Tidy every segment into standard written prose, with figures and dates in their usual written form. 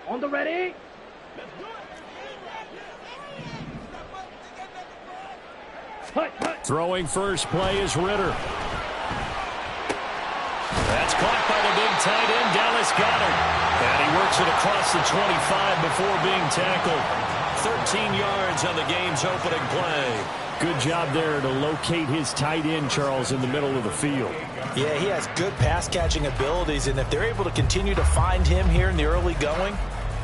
On the ready. Throwing first play is Ritter. That's caught by the big tight end, Dallas Goedert. And he works it across the 25 before being tackled. 13 yards on the game's opening play. Good job there to locate his tight end, Charles, in the middle of the field. Yeah, he has good pass-catching abilities, and if they're able to continue to find him here in the early going,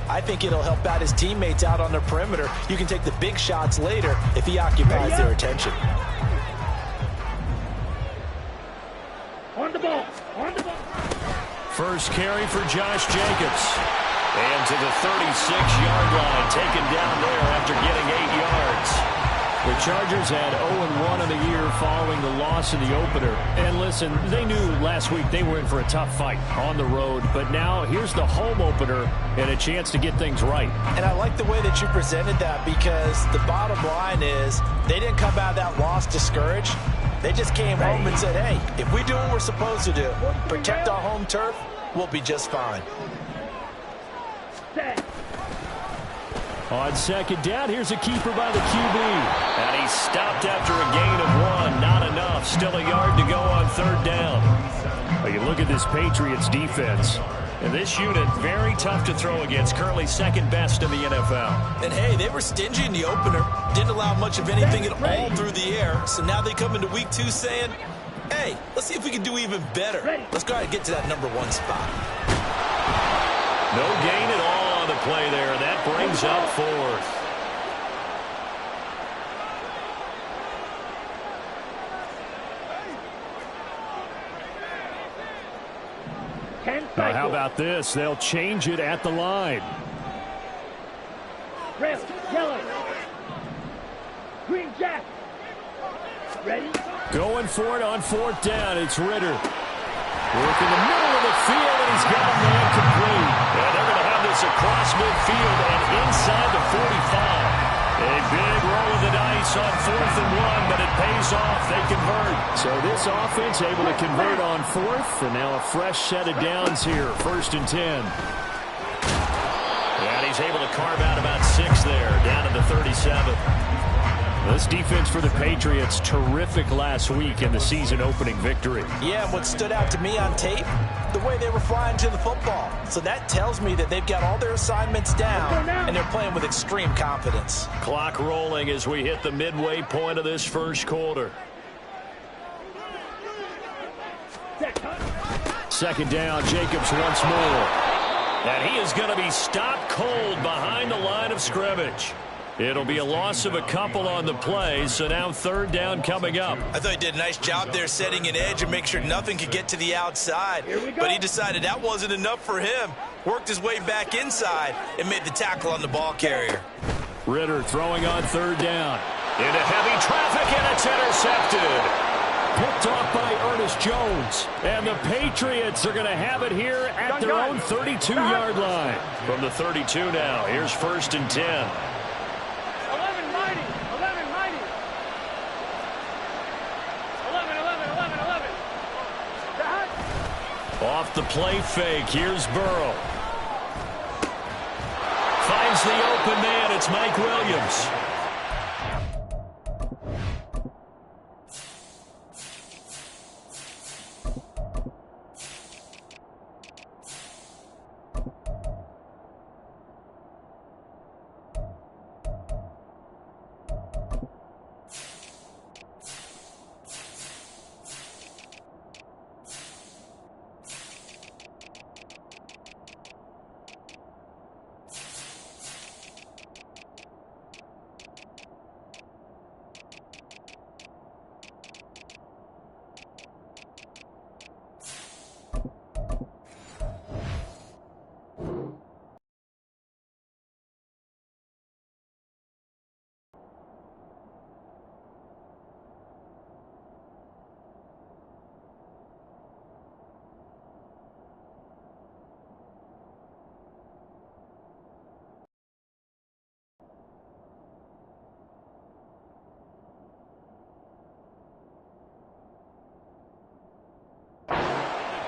I think it'll help out his teammates out on the perimeter. You can take the big shots later if he occupies their attention. On the ball. On the ball. First carry for Josh Jacobs. And to the 36-yard line, taken down there after getting 8 yards. The Chargers had 0-1 in the year following the loss in the opener. And listen, they knew last week they were in for a tough fight on the road. But now here's the home opener and a chance to get things right. And I like the way that you presented that, because the bottom line is they didn't come out of that loss discouraged. They just came home and said, hey, if we do what we're supposed to do, protect our home turf, we'll be just fine. On second down, here's a keeper by the QB. And he stopped after a gain of 1. Not enough. Still a yard to go on third down. Well, you look at this Patriots defense. And this unit, very tough to throw against. Currently second best in the NFL. And, hey, they were stingy in the opener. Didn't allow much of anything at all through the air. So now they come into week 2 saying, hey, let's see if we can do even better. Let's go ahead and get to that number 1 spot. No gain at all on the play there. That brings up 4th. Now, how about this? They'll change it at the line. Red, yellow, green jack. Ready? Going for it on 4th down. It's Ritter. Work in the middle of the field, and he's got a man complete. And they're going to have this across midfield and inside the 45. A big roll of the dice on 4th and 1, but it pays off. They convert. So this offense able to convert on 4th, and now a fresh set of downs here. 1st and 10. And he's able to carve out about 6 there, down to the 37. This defense for the Patriots, terrific last week in the season-opening victory. Yeah, and what stood out to me on tape, the way they were flying to the football. So that tells me that they've got all their assignments down, and they're playing with extreme confidence. Clock rolling as we hit the midway point of this first quarter. Second down, Jacobs once more. And he is going to be stopped cold behind the line of scrimmage. It'll be a loss of a couple on the play, so now 3rd down coming up. I thought he did a nice job there setting an edge and make sure nothing could get to the outside. But he decided that wasn't enough for him. Worked his way back inside and made the tackle on the ball carrier. Ritter throwing on 3rd down. Into heavy traffic, and it's intercepted. Picked off by Ernest Jones. And the Patriots are going to have it here at their own 32-yard line. From the 32 now, here's 1st and 10. Off the play fake, here's Burrow. Finds the open man, it's Mike Williams.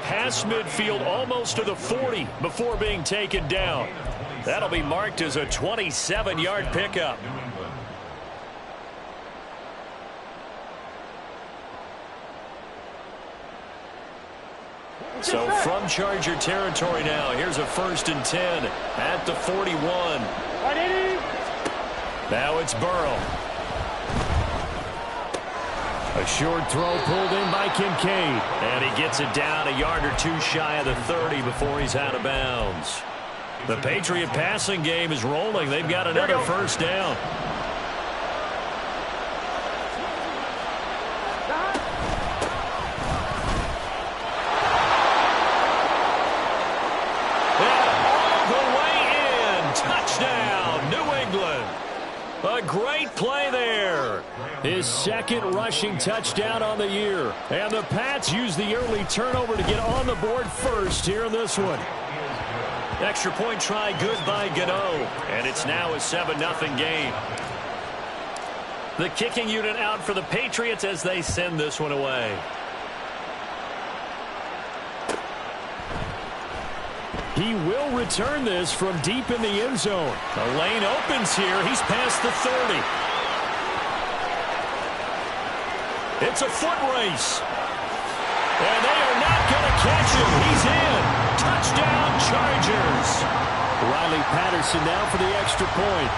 Past midfield, almost to the 40 before being taken down. That'll be marked as a 27-yard pickup. So from Charger territory now, here's a 1st and 10 at the 41. Now it's Burrow. A short throw pulled in by Kincaid. And he gets it down a yard or two shy of the 30 before he's out of bounds. The Patriot passing game is rolling. They've got another 1st down. A great play there. His 2nd rushing touchdown on the year. And the Pats use the early turnover to get on the board first here in this one. Extra point try good by Gano. And it's now a 7-0 game. The kicking unit out for the Patriots as they send this one away. He will return this from deep in the end zone. The lane opens here. He's past the 30. It's a foot race. And they are not going to catch him. He's in. Touchdown, Chargers. Riley Patterson now for the extra point.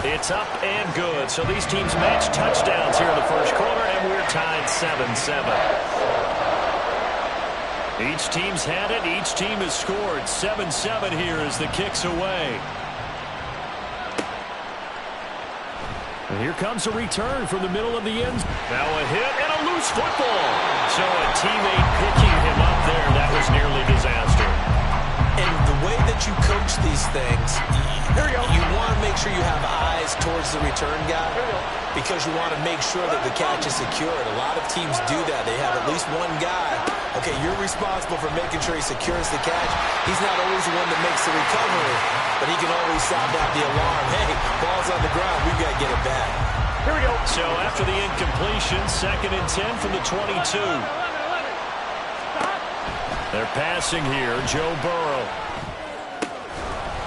It's up and good. So these teams match touchdowns here in the first quarter, and we're tied 7-7. Each team's had it. Each team has scored. 7-7 here as the kick's away. And here comes a return from the middle of the end. Now a hit and a loose football. So a teammate picking him up there. That was nearly disaster. And the way that you coach these things, you want to make sure you have eyes towards the return guy because you want to make sure that the catch is secured. A lot of teams do that. They have at least one guy. Okay, you're responsible for making sure he secures the catch. He's not always the one that makes the recovery, but he can always sound out the alarm. Hey, ball's on the ground. We've got to get it back. Here we go. So after the incompletion, 2nd and 10 from the 22. They're passing here. Joe Burrow.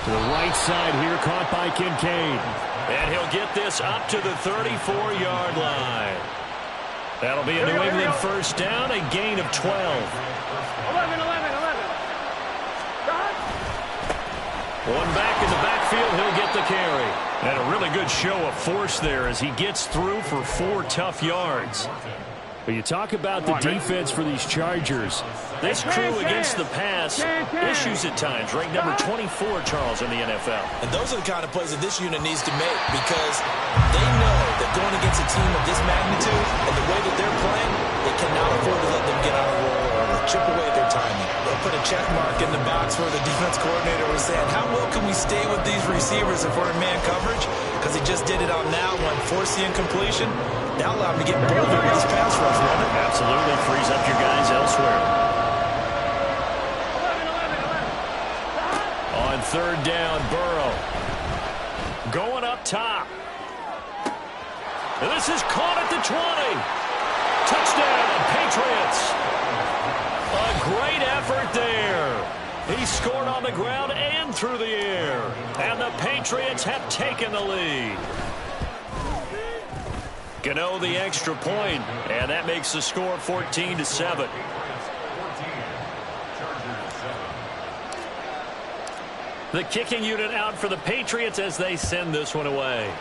To the right side here, caught by Kincaid. And he'll get this up to the 34-yard line. That'll be a New England 1st down, a gain of 12. 11. One back in the backfield, he'll get the carry. And a really good show of force there as he gets through for 4 tough yards. But you talk about the defense for these Chargers. This crew against the pass, issues at times. Ranked number 24, Charles, in the NFL. And those are the kind of plays that this unit needs to make because they know that going against a team of this magnitude and the way that they're playing, they cannot afford to let them get on a roll or chip away at their timing. They'll put a check mark in the box where the defense coordinator was saying, how well can we stay with these receivers if we're in man coverage? Because he just did it on that one, forced the incompletion. Now allow him to get bolder with his pass rush, won't it? Absolutely. Frees up your guys elsewhere. On 3rd down, Burrow. Going up top. And this is caught at the 20. Touchdown, Patriots. A great effort there. He scored on the ground and through the air. And the Patriots have taken the lead. Gano the extra point, and that makes the score 14-7. The kicking unit out for the Patriots as they send this one away.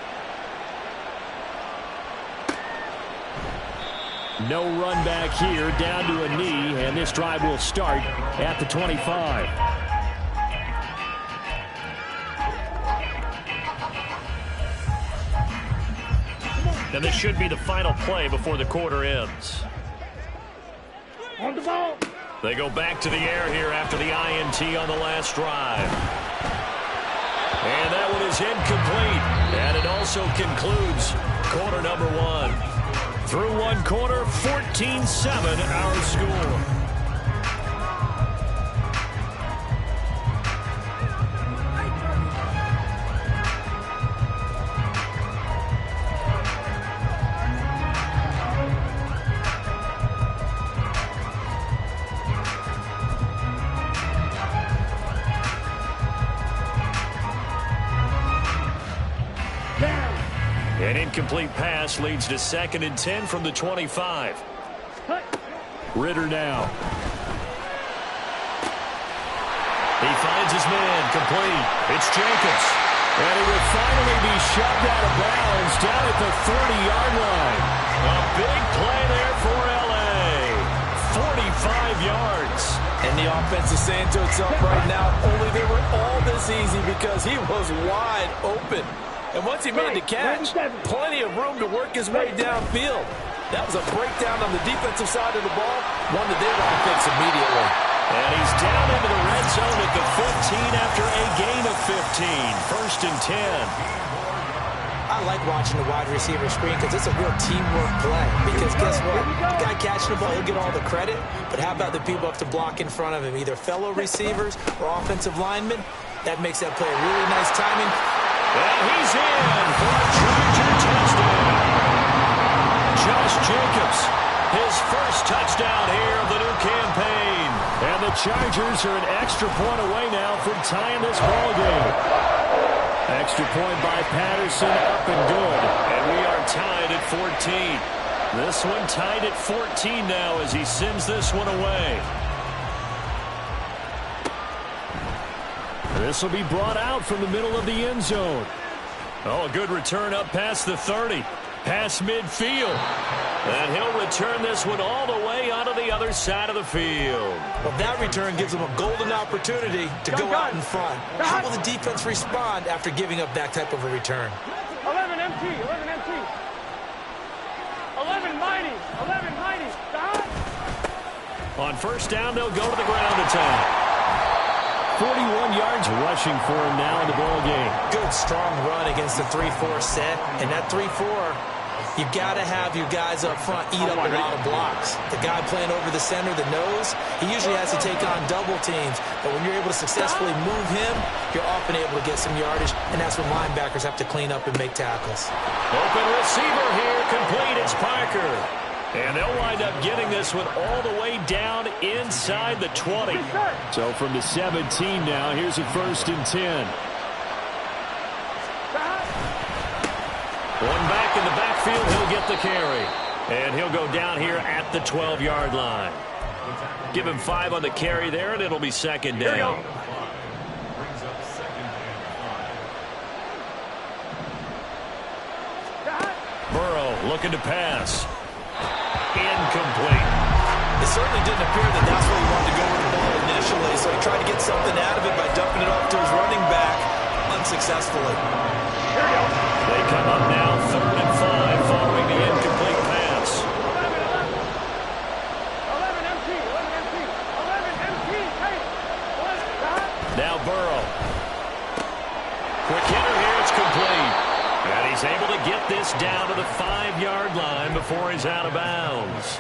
No run back here, down to a knee, and this drive will start at the 25. And this should be the final play before the quarter ends. On the ball. They go back to the air here after the INT on the last drive. And that one is incomplete. And it also concludes quarter number 1. Through one quarter, 14-7 our score. incomplete pass leads to 2nd and 10 from the 25. Ritter now. He finds his man, complete. It's Jacobs. And he will finally be shoved out of bounds down at the 30-yard line. A big play there for L.A. 45 yards. And the offense is saying to itself right now, only they were all this easy because he was wide open. And once he made the catch, plenty of room to work his way downfield. That was a breakdown on the defensive side of the ball, one that they want to fix immediately. And he's down into the red zone at the 15 after a gain of 15. 1st and 10. I like watching the wide receiver screen because it's a real teamwork play. Because guess what? The guy catching the ball, he'll get all the credit. But how about the people up to block in front of him, either fellow receivers or offensive linemen? That makes that play a really nice timing. And he's in for a Charger touchdown. Josh Jacobs, his first touchdown here of the new campaign. And the Chargers are an extra point away now from tying this ball game. Extra point by Patterson, up and good. And we are tied at 14. This one tied at 14 now as he sends this one away. This will be brought out from the middle of the end zone. Oh, a good return up past the 30. Past midfield. And he'll return this one all the way onto the other side of the field. Well, that return gives him a golden opportunity to go out in front. How will the defense respond after giving up that type of a return? 11 MT, 11 MT. 11 mighty, 11 mighty. Stop. On 1st down, they'll go to the ground attack. 41 yards rushing for him now in the ball game. Good, strong run against the 3-4 set. And that 3-4, you've got to have your guys up front eat up a lot of blocks. The guy playing over the center, the nose, he usually has to take on double teams. But when you're able to successfully move him, you're often able to get some yardage. And that's when linebackers have to clean up and make tackles. Open receiver here, complete. It's Parker. And they'll wind up getting this one all the way down inside the 20. So from the 17 now, here's a 1st and 10. One back in the backfield, he'll get the carry. And he'll go down here at the 12-yard line. Give him 5 on the carry there, and it'll be 2nd down. Burrow looking to pass. Incomplete. It certainly didn't appear that that's where he wanted to go with the ball initially, so he tried to get something out of it by dumping it off to his running back unsuccessfully. They come up now 3rd and 5 following the incomplete pass. 11 MT, 11 MT, 11 MT. Hey, now Burrow. Quick hitter here, it's complete. And he's able to get this down to the 5-yard line before he's out of bounds.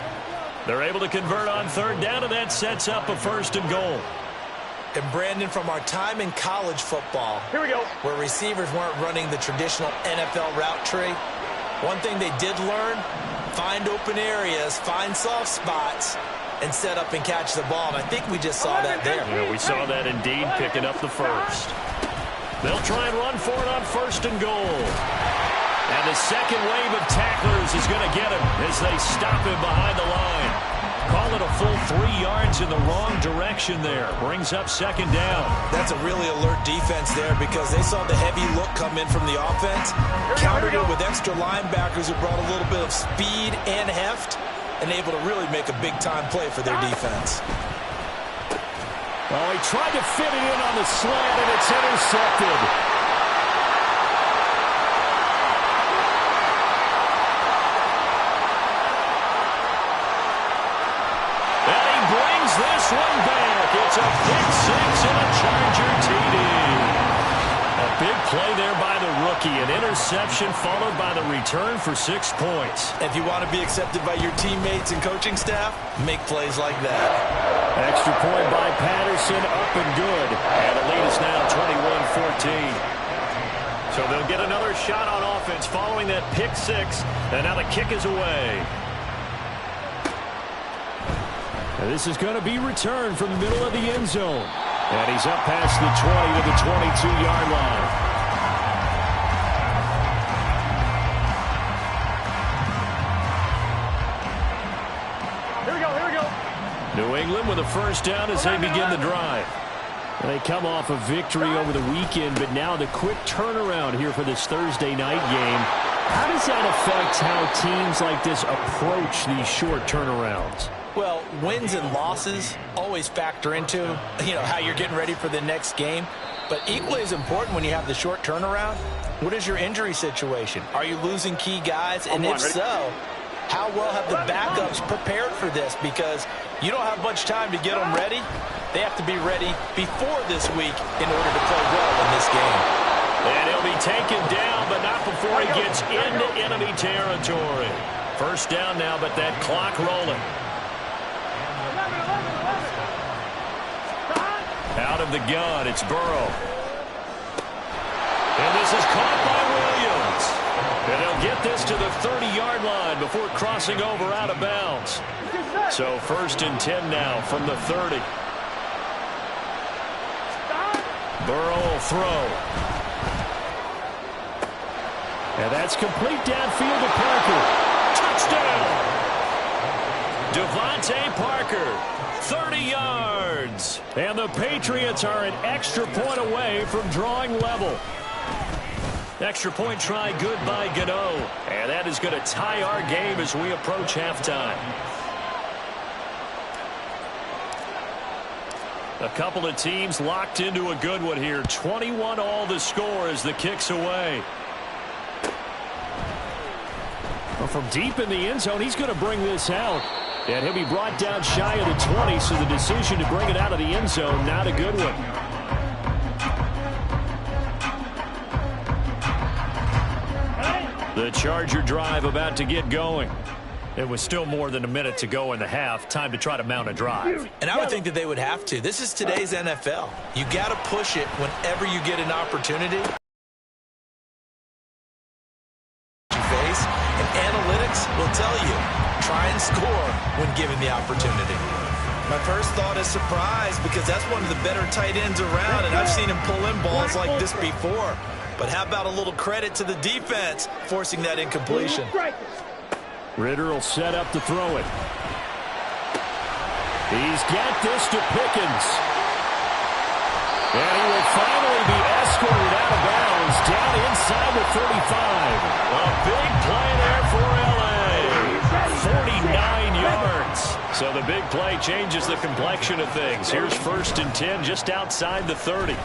They're able to convert on 3rd down, and that sets up a 1st and goal. And Brandon, from our time in college football, here we go, where receivers weren't running the traditional NFL route tree, one thing they did learn, find open areas, find soft spots, and set up and catch the ball. And I think we just saw that there. Yeah, we saw that indeed, picking up the 1st. They'll try and run for it on 1st and goal. And the second wave of tacklers is going to get him as they stop him behind the line. Call it a full 3 yards in the wrong direction there. Brings up 2nd down. That's a really alert defense there because they saw the heavy look come in from the offense, countered it with extra linebackers who brought a little bit of speed and heft, and able to really make a big-time play for their defense. Oh, he tried to fit it in on the slant, and it's intercepted. And he brings this one back. It's a pick 6 and a Charger TD. A big play there by the rookie. An interception followed by the return for 6 points. If you want to be accepted by your teammates and coaching staff, make plays like that. Extra point by Patterson, up and good. And the lead is now 21-14. So they'll get another shot on offense following that pick 6. And now the kick is away. And this is going to be returned from the middle of the end zone. And he's up past the 20 to the 22-yard line. New England with a first down as they begin the drive. They come off a victory over the weekend, but now the quick turnaround here for this Thursday night game. How does that affect how teams like this approach these short turnarounds? Well, wins and losses always factor into, how you're getting ready for the next game. But equally as important when you have the short turnaround, what is your injury situation? Are you losing key guys? And if so, how well have the backups prepared for this? Because you don't have much time to get them ready. They have to be ready before this week in order to play well in this game. And he'll be taken down, but not before he gets into enemy territory. First down now, but that clock rolling. Out of the gun, it's Burrow. And this is caught by Williams. And he'll get this to the 30-yard line before crossing over out of bounds. So first and 10 now from the 30. Burrow will throw. And that's complete downfield to Parker. Touchdown! Devontae Parker, 30 yards. And the Patriots are an extra point away from drawing level. Extra point try good by Gano. And that is going to tie our game as we approach halftime. A couple of teams locked into a good one here. 21 all the score as the kick's away. Well, from deep in the end zone, he's going to bring this out. And he'll be brought down shy of the 20, so the decision to bring it out of the end zone, not a good one. The Charger drive about to get going. It was still more than a minute to go in the half. Time to try to mount a drive. And I would think that they would have to. This is today's NFL. You got to push it whenever you get an opportunity. You face, and analytics will tell you, try and score when given the opportunity. My first thought is surprise because that's one of the better tight ends around, and I've seen him pull in balls like this before. But how about a little credit to the defense forcing that incompletion? Ritter will set up to throw it. He's got this to Pickens. And he will finally be escorted out of bounds down inside the 35. A big play there for L.A. 49 yards. So the big play changes the complexion of things. Here's first and 10 just outside the 30.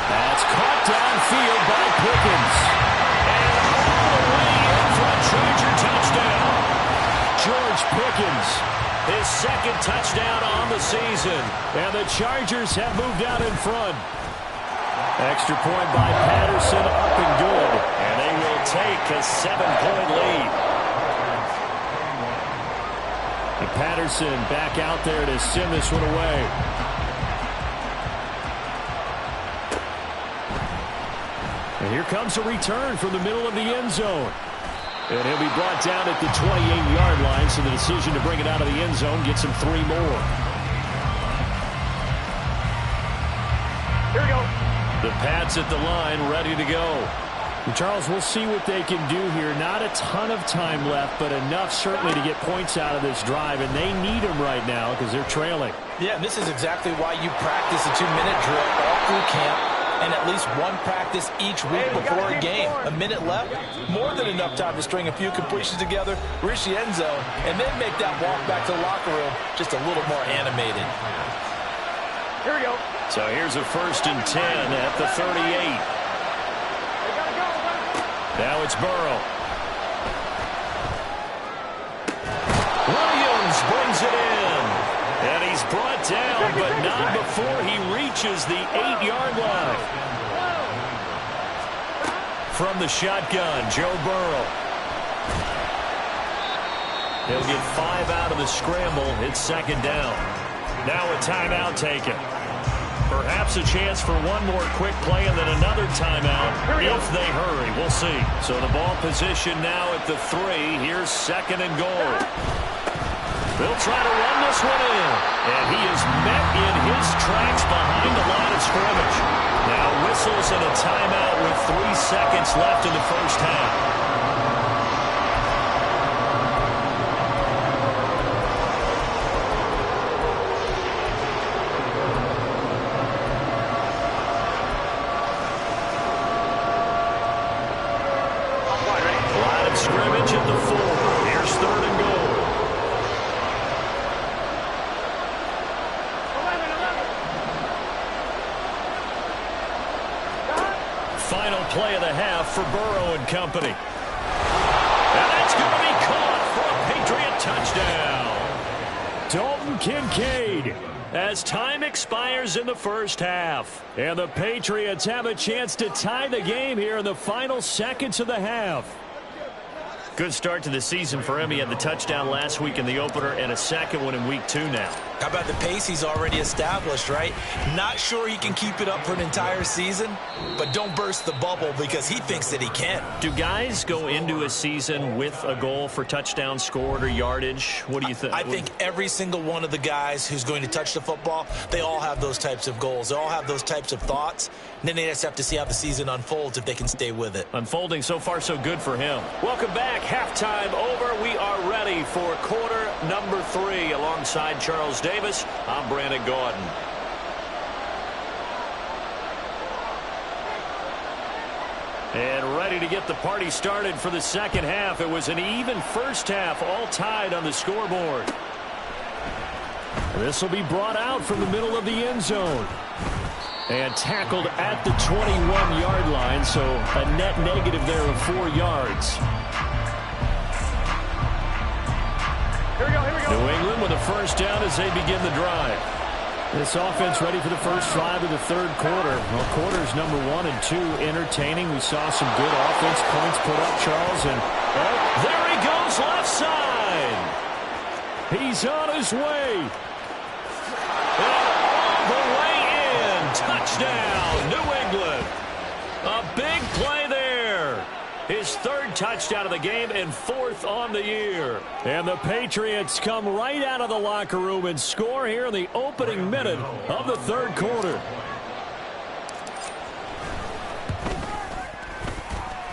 That's caught downfield by Pickens. And all the way in for a Charger touchdown. George Pickens, his second touchdown on the season. And the Chargers have moved out in front. Extra point by Patterson, up and good. And they will take a 7-point lead. And Patterson back out there to send this one away. And here comes a return from the middle of the end zone. And he'll be brought down at the 28-yard line, so the decision to bring it out of the end zone gets him 3 more. Here we go. The Pats at the line, ready to go. And Charles, we'll see what they can do here. Not a ton of time left, but enough certainly to get points out of this drive, and they need them right now because they're trailing. Yeah, this is exactly why you practice a 2-minute drill all through camp. And at least one practice each week before a game. A minute left, more than enough time to string a few completions together, reach the end zone, and then make that walk back to the locker room just a little more animated. Here we go. So here's a first and 10 at the 38. Now it's Burrow. Williams brings it in. And he's brought down, but not before he reaches the 8-yard line. From the shotgun, Joe Burrow. He'll get 5 out of the scramble. It's second down. Now a timeout taken. Perhaps a chance for one more quick play and then another timeout if they hurry. We'll see. So the ball position now at the 3. Here's second and goal. They'll try to run this one in. And he is met in his tracks behind the line of scrimmage. Now whistles and a timeout with 3 seconds left in the first half. play of the half for Burrow and company. And that's going to be caught for a Patriot touchdown. Dalton Kincaid, as time expires in the first half. And the Patriots have a chance to tie the game here in the final seconds of the half. Good start to the season for him. He had the touchdown last week in the opener and a second one in week 2 now. How about the pace he's already established, right? Not sure he can keep it up for an entire season, but don't burst the bubble because he thinks that he can. Do guys go into a season with a goal for touchdown scored or yardage? What do you think? I think every single one of the guys who's going to touch the football, they all have those types of goals. They all have those types of thoughts. And then they just have to see how the season unfolds if they can stay with it. Unfolding so far so good for him. Welcome back. Halftime over. We are ready for quarter number 3 alongside Charles Davis. I'm Brandon Gaudin. And ready to get the party started for the second half. It was an even first half, all tied on the scoreboard. This will be brought out from the middle of the end zone. And tackled at the 21-yard line, so a net negative there of 4 yards. Here we go. New England with a first down as they begin the drive. This offense ready for the first drive of the third quarter. Well, quarters number 1 and 2 entertaining. We saw some good offense points put up, Charles. And there he goes left side. He's on his way. And all the way in. Touchdown, New England. A big play there. His 3rd touchdown of the game and 4th on the year. And the Patriots come right out of the locker room and score here in the opening minute of the third quarter.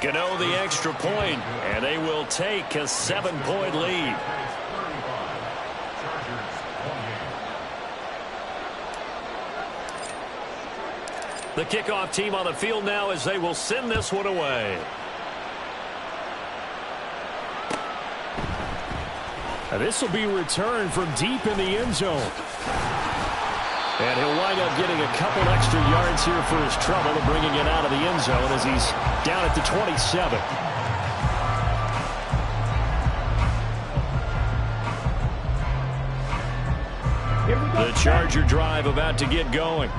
Gano the extra point, and they will take a 7-point lead. The kickoff team on the field now as they will send this one away. This will be returned from deep in the end zone. And he'll wind up getting a couple extra yards here for his trouble and bringing it out of the end zone as he's down at the 27. The Charger drive about to get going.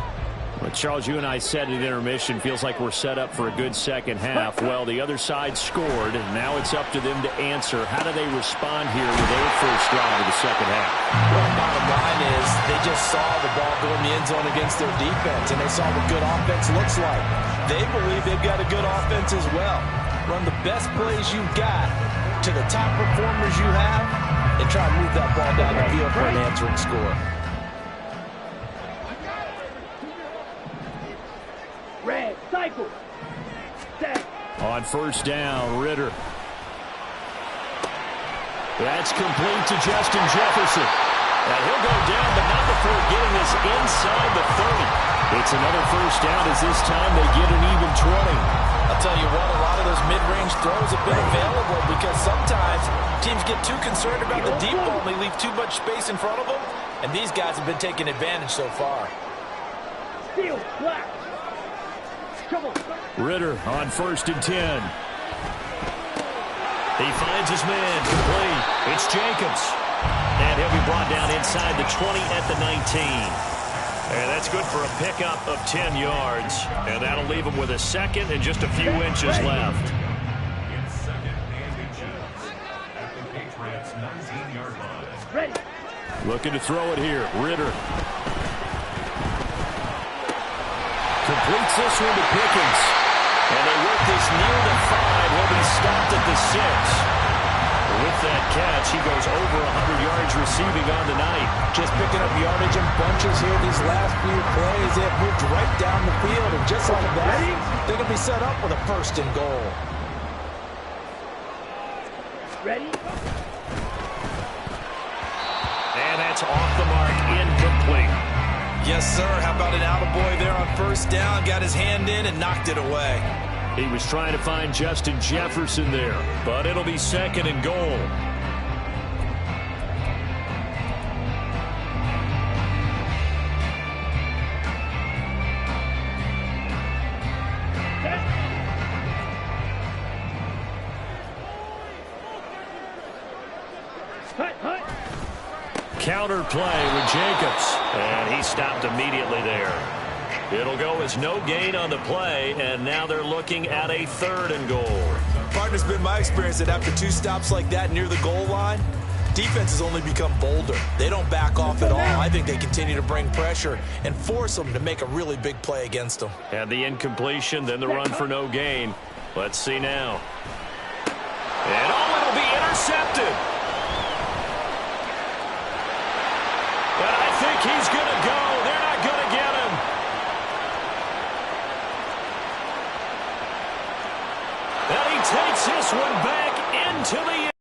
Well, Charles, you and I said at intermission, feels like we're set up for a good second half. Well, the other side scored, and now it's up to them to answer. How do they respond here with their first drive of the second half? Well, bottom line is they just saw the ball go in the end zone against their defense, and they saw what good offense looks like. They believe they've got a good offense as well. Run the best plays you've got to the top performers you have, and try to move that ball down the field for an answering score. Red, cycle. Set. On first down, Ritter. That's complete to Justin Jefferson. And he'll go down, but not before getting this inside the 30. It's another first down as this time they get an even 20. I'll tell you what, a lot of those mid-range throws have been available because sometimes teams get too concerned about the deep ball and they leave too much space in front of them. And these guys have been taking advantage so far. Steal, black. Ritter on 1st and 10. He finds his man complete. It's Jacobs. And he'll be brought down inside the 20 at the 19. And that's good for a pickup of 10 yards. And that'll leave him with a second and just a few inches left. Ready. Looking to throw it here. Ritter. Completes this one to Pickens. And they work this near the 5. He'll be stopped at the 6. With that catch, he goes over 100 yards receiving on the night. Just picking up yardage in bunches here these last few plays. They have moved right down the field. And just like that, they're going to be set up with a 1st and goal. Ready. And that's off the mark, incomplete. Yes, sir. How about an attaboy there on first down? Got his hand in and knocked it away. He was trying to find Justin Jefferson there, but it'll be 2nd and goal. counter play with Jacobs. And he stopped immediately there. It'll go as no gain on the play, and now they're looking at a 3rd and goal. Partner's been my experience that after 2 stops like that near the goal line, defense has only become bolder. They don't back off at all. I think they continue to bring pressure and force them to make a really big play against them. And the incompletion, then the run for no gain. Let's see now. And it'll be intercepted. But I think he's going to go. They're not going to get him. And he takes this one back into the end.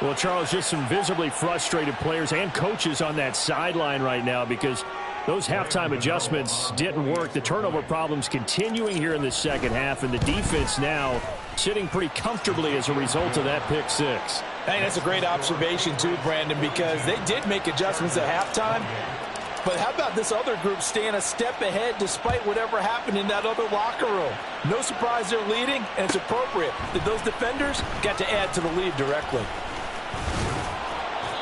Well, Charles, just some visibly frustrated players and coaches on that sideline right now because those halftime adjustments didn't work. The turnover problems continuing here in the second half, and the defense now sitting pretty comfortably as a result of that pick 6. Hey, that's a great observation too, Brandon, because they did make adjustments at halftime. But how about this other group staying a step ahead despite whatever happened in that other locker room? No surprise they're leading, and it's appropriate that those defenders got to add to the lead directly.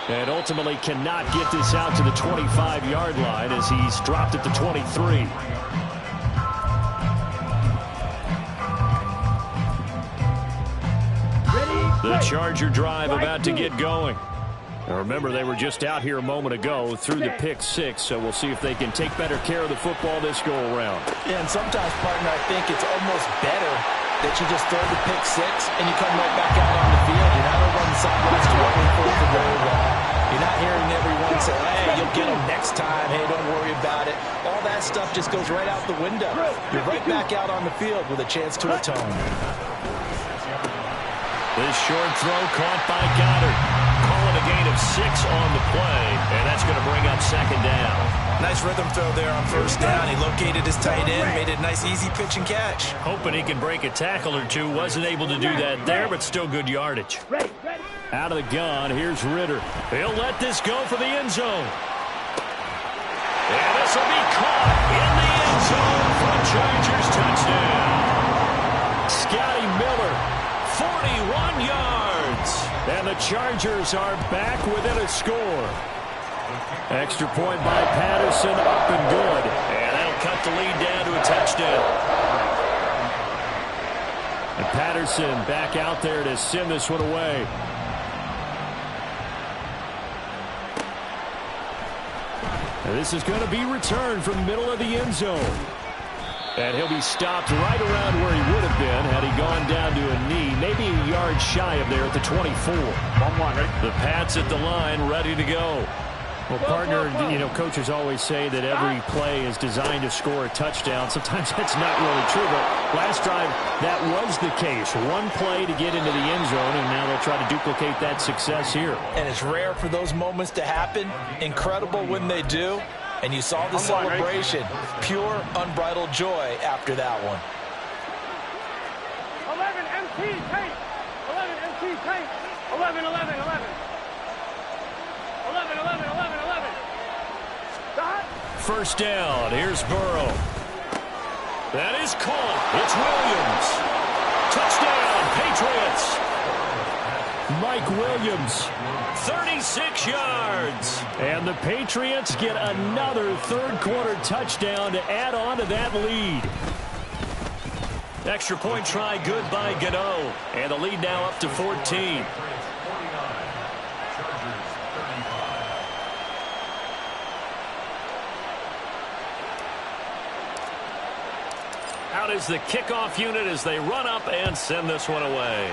And ultimately cannot get this out to the 25-yard line as he's dropped at the 23. The Charger drive about to get going. Now remember, they were just out here a moment ago through the pick 6, so we'll see if they can take better care of the football this go-around. Yeah, and sometimes, partner, I think it's almost better that you just throw the pick 6 and you come right back out on the field. You're not over on the sidelines dwelling for the very long. You're not hearing everyone say, hey, you'll get them next time. Hey, don't worry about it. All that stuff just goes right out the window. You're right back out on the field with a chance to atone. This short throw caught by Goddard. Calling a gain of 6 on the play, and that's going to bring up 2nd down. Nice rhythm throw there on 1st down. He located his tight end, made it a nice easy pitch and catch. Hoping he can break a tackle or two. Wasn't able to do that there, but still good yardage. Out of the gun, here's Ritter. He'll let this go for the end zone. And this will be caught in the end zone for a Chargers touchdown. Scotty Miller, 41 yards. And the Chargers are back within a score. Extra point by Patterson, up and good. And that'll cut the lead down to a touchdown. And Patterson back out there to send this one away. And this is going to be returned from the middle of the end zone. And he'll be stopped right around where he would have been had he gone down to a knee, maybe a yard shy of there at the 24. The Pats at the line, ready to go. Well, partner, you know, coaches always say that every play is designed to score a touchdown. Sometimes that's not really true, but last drive, that was the case. One play to get into the end zone, and now they'll try to duplicate that success here. And it's rare for those moments to happen. Incredible when they do. And you saw the celebration. Pure, unbridled joy after that one. 11 MT tank. 11 MT tank. 11, 11, 11. 11, 11, 11, 11. Stop. 1st down. Here's Burrow. That is caught. It's Williams. Touchdown, Patriots. Mike Williams, 36 yards. And the Patriots get another 3rd quarter touchdown to add on to that lead. Extra point try good by Gano. And the lead now up to 14. Out is the kickoff unit as they run up and send this one away.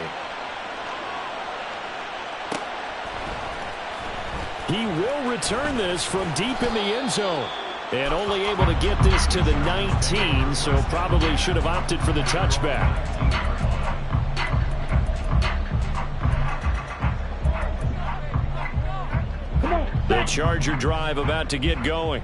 He will return this from deep in the end zone. And only able to get this to the 19, so probably should have opted for the touchback. The Charger drive about to get going.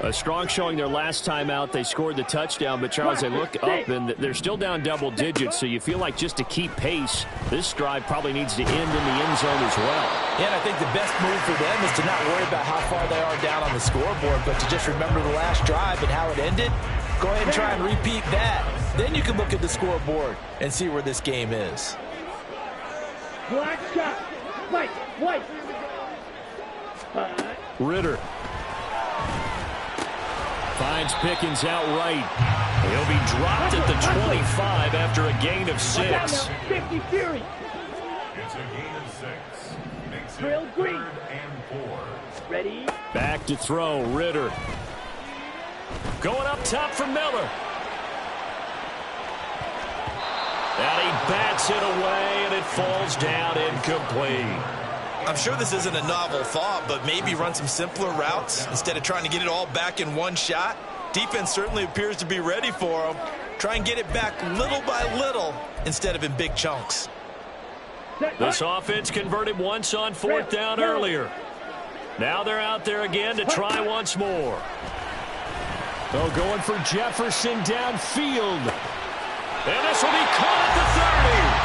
A strong showing their last time out. They scored the touchdown, but Charles, they look up and they're still down double digits, so you feel like just to keep pace, this drive probably needs to end in the end zone as well. Yeah, and I think the best move for them is to not worry about how far they are down on the scoreboard, but to just remember the last drive and how it ended. Go ahead and try and repeat that. Then you can look at the scoreboard and see where this game is. Black shot. White. Ritter finds Pickens outright. He'll be dropped at the 25 after a gain of 6. 50 Fury. It's a gain of 6. Makes it Drill green. 3rd and 4. Ready. Back to throw, Ritter. Going up top for Miller. And he bats it away, and it falls down incomplete. I'm sure this isn't a novel thought, but maybe run some simpler routes instead of trying to get it all back in one shot. Defense certainly appears to be ready for him. Try and get it back little by little instead of in big chunks. This offense converted once on 4th down earlier. Now they're out there again to try once more. They're going for Jefferson downfield. And this will be caught at the 30.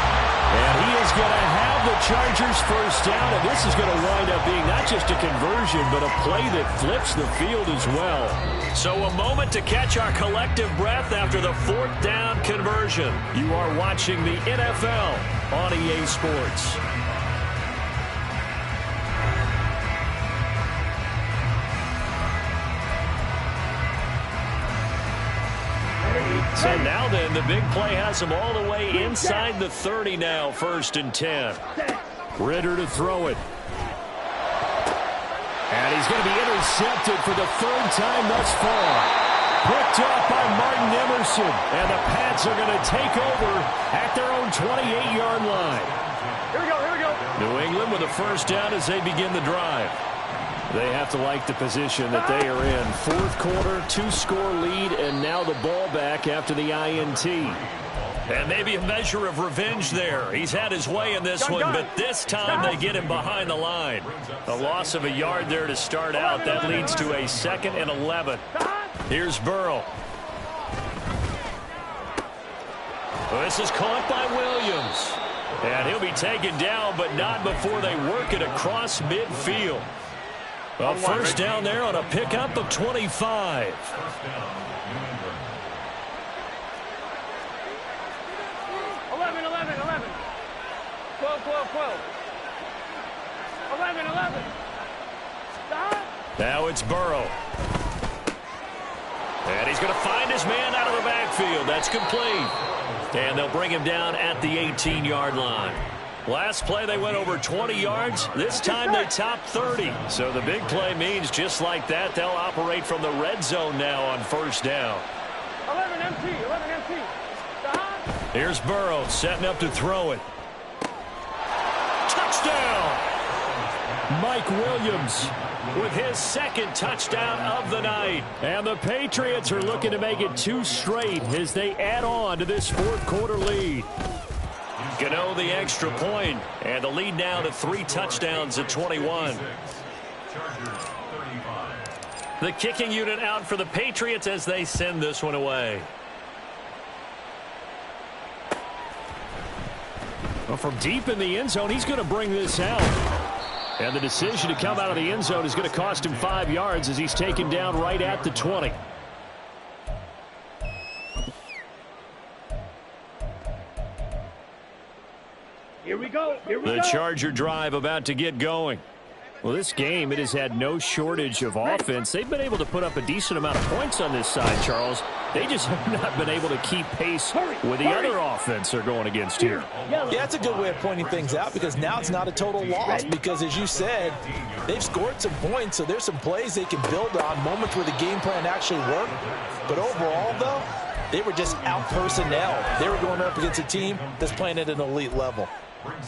And he is going to have the Chargers first down, and this is going to wind up being not just a conversion, but a play that flips the field as well. So a moment to catch our collective breath after the 4th down conversion. You are watching the NFL on EA Sports. So now then, the big play has him all the way inside the 30 now, 1st and 10. Ritter to throw it. And he's going to be intercepted for the 3rd time thus far. Picked off by Martin Emerson. And the Pats are going to take over at their own 28-yard line. Here we go. New England with a first down as they begin the drive. They have to like the position that they are in. 4th quarter, 2-score lead, and now the ball back after the INT. And maybe a measure of revenge there. He's had his way in this one, but this time they get him behind the line. A loss of a yard there to start out. That leads to a 2nd and 11. Here's Burrow. Well, this is caught by Williams. And he'll be taken down, but not before they work it across midfield. Well, first down there on a pickup of 25. 12. 11. Stop. Now it's Burrow. And he's going to find his man out of the backfield. That's complete. And they'll bring him down at the 18-yard line. Last play, they went over 20 yards. This time, they topped 30. So the big play means just like that, they'll operate from the red zone now on first down. 11 MT. Stop. Here's Burrow setting up to throw it. Touchdown! Mike Williams with his 2nd touchdown of the night. And the Patriots are looking to make it 2 straight as they add on to this 4th quarter lead. Gano the extra point, and the lead now to 3 touchdowns at 21. The kicking unit out for the Patriots as they send this one away. Well, from deep in the end zone, he's going to bring this out. And the decision to come out of the end zone is going to cost him 5 yards as he's taken down right at the 20. Here we go. The Charger drive about to get going. Well, this game, it has had no shortage of offense. They've been able to put up a decent amount of points on this side, Charles. They just have not been able to keep pace with the other offense they're going against here. Yeah, that's a good way of pointing things out because now it's not a total loss because, as you said, they've scored some points, so there's some plays they can build on, moments where the game plan actually worked. But overall, though, they were just out-personnel. They were going up against a team that's playing at an elite level.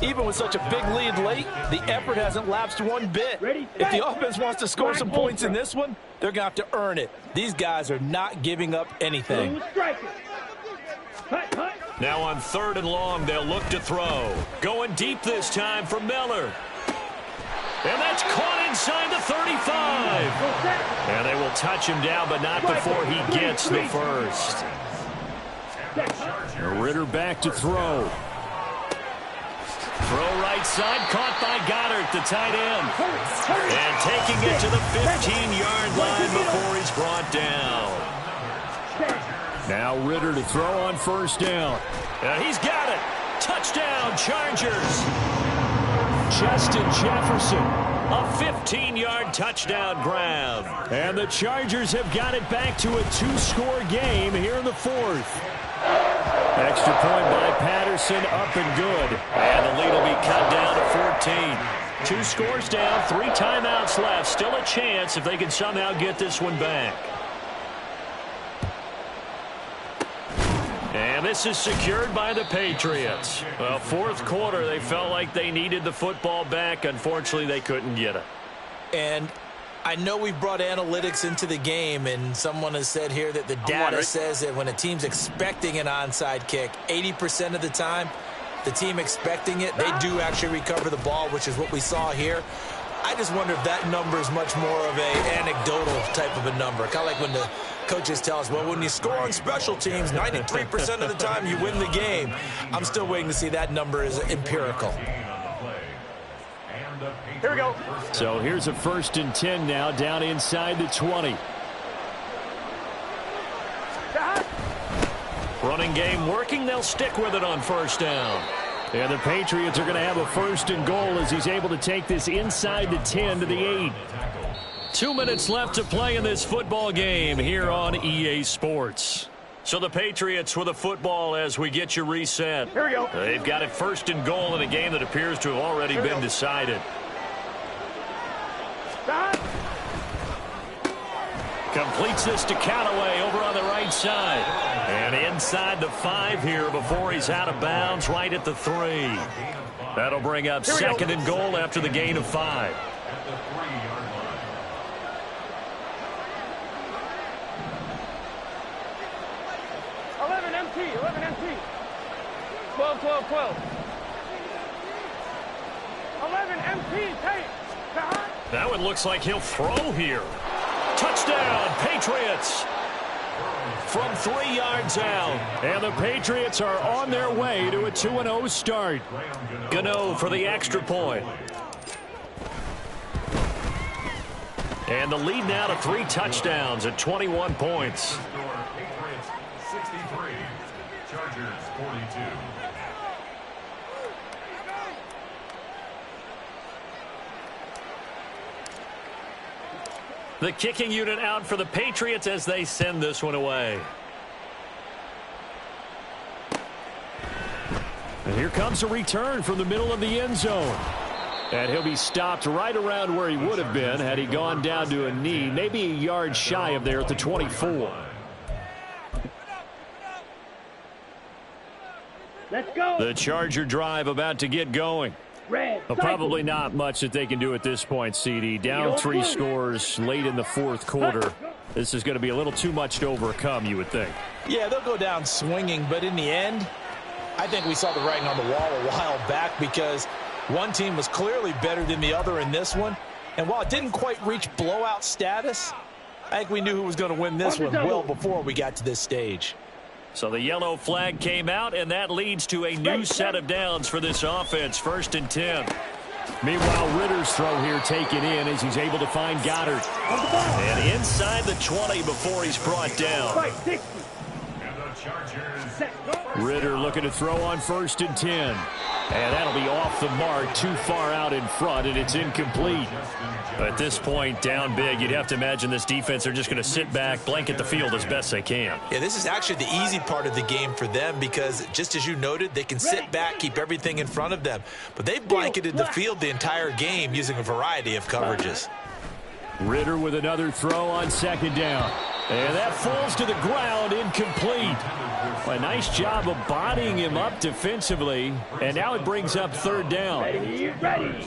Even with such a big lead late, the effort hasn't lapsed one bit. If the offense wants to score some points in this one, they're going to have to earn it. These guys are not giving up anything. Now on 3rd and long, they'll look to throw. Going deep this time for Miller. And that's caught inside the 35. And they will touch him down, but not before he gets the first. Ritter back to throw. Throw right side, caught by Goddard, the tight end. And taking it to the 15-yard line before he's brought down. Now Ritter to throw on first down. And he's got it. Touchdown, Chargers. Justin Jefferson, a 15-yard touchdown grab. And the Chargers have got it back to a 2-score game here in the fourth. Extra point by Patterson, up and good. And the lead will be cut down to 14. 2 scores down, 3 timeouts left. Still a chance if they can somehow get this one back. And this is secured by the Patriots. Well, fourth quarter, they felt like they needed the football back. Unfortunately, they couldn't get it. And I know we brought analytics into the game, and someone has said here that the data says that when a team's expecting an onside kick, 80% of the time, the team expecting it, they do actually recover the ball, which is what we saw here. I just wonder if that number is much more of an anecdotal type of a number. Kind of like when the coaches tell us, well, when you score on special teams, 93% of the time you win the game. I'm still waiting to see that number is empirical. Here we go. So here's a 1st and 10 now, down inside the 20. Running game working. They'll stick with it on 1st down. And the Patriots are going to have a 1st and goal as he's able to take this inside the 10 to the 8. 2 minutes left to play in this football game here on EA Sports. So the Patriots with a football as we get you reset. Here we go. They've got it 1st and goal in a game that appears to have already been decided. Completes this to Callaway over on the right side. And inside the 5 here before he's out of bounds right at the 3. That'll bring up 2nd and goal after the gain of 5. MT, 11 MT. 12, 12, 12. 11 MT, take. That one looks like he'll throw here. Touchdown, Patriots. From 3 yards out. And the Patriots are on their way to a 2-0 start. Gano for the extra point. And the lead now to 3 touchdowns at 21 points. Patriots 63, Chargers 42. The kicking unit out for the Patriots as they send this one away. And here comes a return from the middle of the end zone. And he'll be stopped right around where he would have been had he gone down to a knee, maybe a yard shy of there at the 24. Let's go. The Charger drive about to get going. Red. Well, probably not much that they can do at this point, CD. Down 3 scores late in the fourth quarter. This is going to be a little too much to overcome, you would think. Yeah, they'll go down swinging, but in the end, I think we saw the writing on the wall a while back because one team was clearly better than the other in this one. And while it didn't quite reach blowout status, I think we knew who was going to win this one well before we got to this stage. So the yellow flag came out, and that leads to a new set of downs for this offense. 1st and 10. Meanwhile, Ritter's throw here taken in as he's able to find Goddard. And inside the 20 before he's brought down. Ritter looking to throw on 1st and 10. And that'll be off the mark, too far out in front, and it's incomplete. At this point, down big, you'd have to imagine this defense are just going to sit back, blanket the field as best they can. Yeah, this is actually the easy part of the game for them because, just as you noted, they can sit back, keep everything in front of them. But they've blanketed the field the entire game using a variety of coverages. Ritter with another throw on 2nd down. And that falls to the ground, incomplete. A nice job of bodying him up defensively. And now it brings up 3rd down. Ready.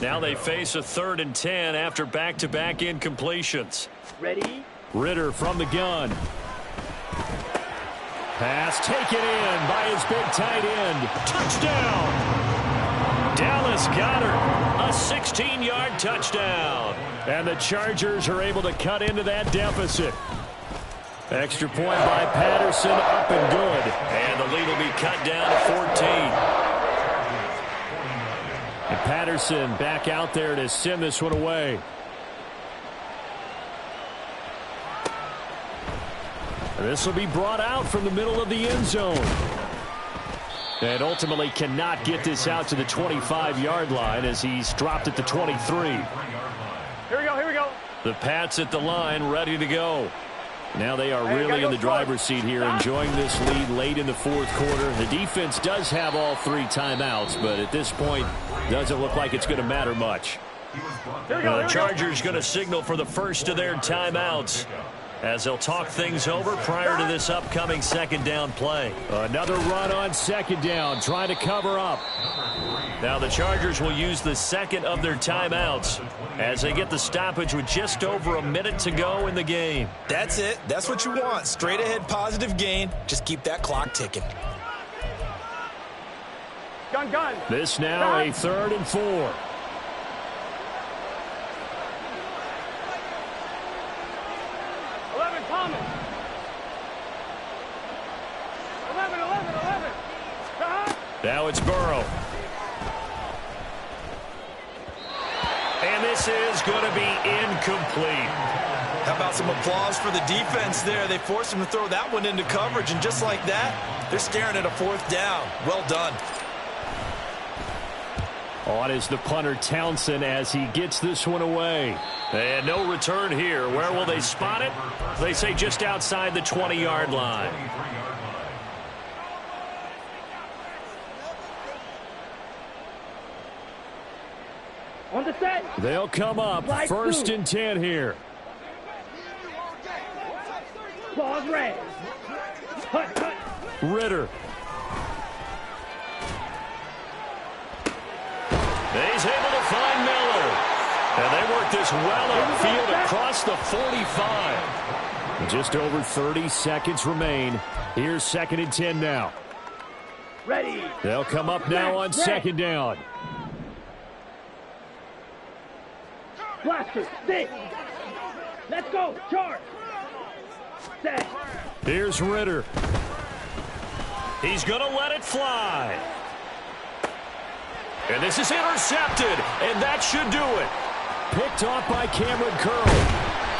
Now they face a 3rd and 10 after back-to-back incompletions. Ready. Ritter from the gun. Pass taken in by his big tight end. Touchdown! Dallas Goedert, a 16-yard touchdown. And the Chargers are able to cut into that deficit. Extra point by Patterson, up and good. And the lead will be cut down to 14. And Patterson back out there to send this one away. And this will be brought out from the middle of the end zone. And ultimately cannot get this out to the 25-yard line as he's dropped at the 23. Here we go, here we go. The Pats at the line, ready to go. Now they are really in the driver's seat here, enjoying this lead late in the fourth quarter. The defense does have all 3 timeouts, but at this point, doesn't look like it's going to matter much. The Chargers going to signal for the first of their timeouts as they'll talk things over prior to this upcoming second down play. Another run on second down, trying to cover up. Now the Chargers will use the second of their timeouts as they get the stoppage with just over a minute to go in the game. That's it. That's what you want. Straight ahead positive gain. Just keep that clock ticking. Gun. This now a 3rd and 4. Thomas. 11. Now it's Burrow. And this is going to be incomplete. How about some applause for the defense there? They forced him to throw that one into coverage, and just like that, they're staring at a 4th down. Well done. On is the punter Townsend as he gets this one away. And no return here. Where will they spot it? They say just outside the 20-yard line. On the set. They'll come up. Right 1st and 10 here. Pause red. Cut. Ritter. He's able to find Miller. And they work this well upfield across the 45. Just over 30 seconds remain. Here's 2nd and 10 now. Ready. They'll come up now on 2nd down. Blaster, stick. Let's go. Charge. Set. Here's Ritter. He's going to let it fly. And this is intercepted, and that should do it. Picked off by Cameron Curl.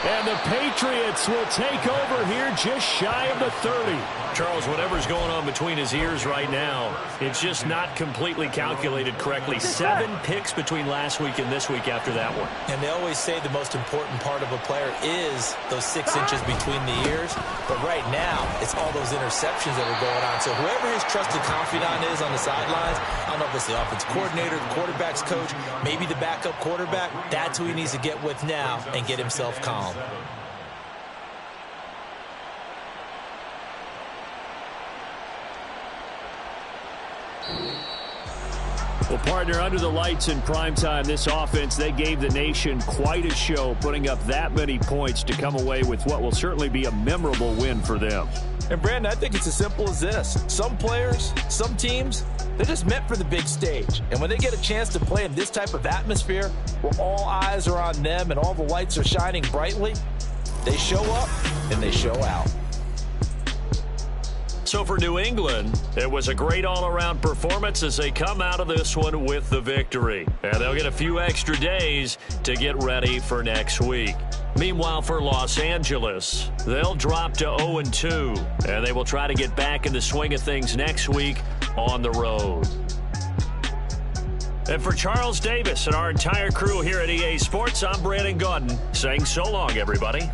And the Patriots will take over here just shy of the 30. Charles, whatever's going on between his ears right now, it's just not completely calculated correctly. 7 picks between last week and this week after that one. And they always say the most important part of a player is those 6 inches between the ears. But right now, it's all those interceptions that are going on. So whoever his trusted confidant is on the sidelines, I don't know if it's the offense coordinator, the quarterback's coach, maybe the backup quarterback, that's who he needs to get with now and get himself calm. Well, partner, under the lights in primetime, this offense, they gave the nation quite a show, putting up that many points to come away with what will certainly be a memorable win for them. And, Brandon, I think it's as simple as this. Some players, some teams, they're just meant for the big stage. And when they get a chance to play in this type of atmosphere, where all eyes are on them and all the lights are shining brightly, they show up and they show out. So for New England, it was a great all-around performance as they come out of this one with the victory. And they'll get a few extra days to get ready for next week. Meanwhile, for Los Angeles, they'll drop to 0-2, and they will try to get back in the swing of things next week on the road. And for Charles Davis and our entire crew here at EA Sports, I'm Brandon Gaudin saying so long, everybody.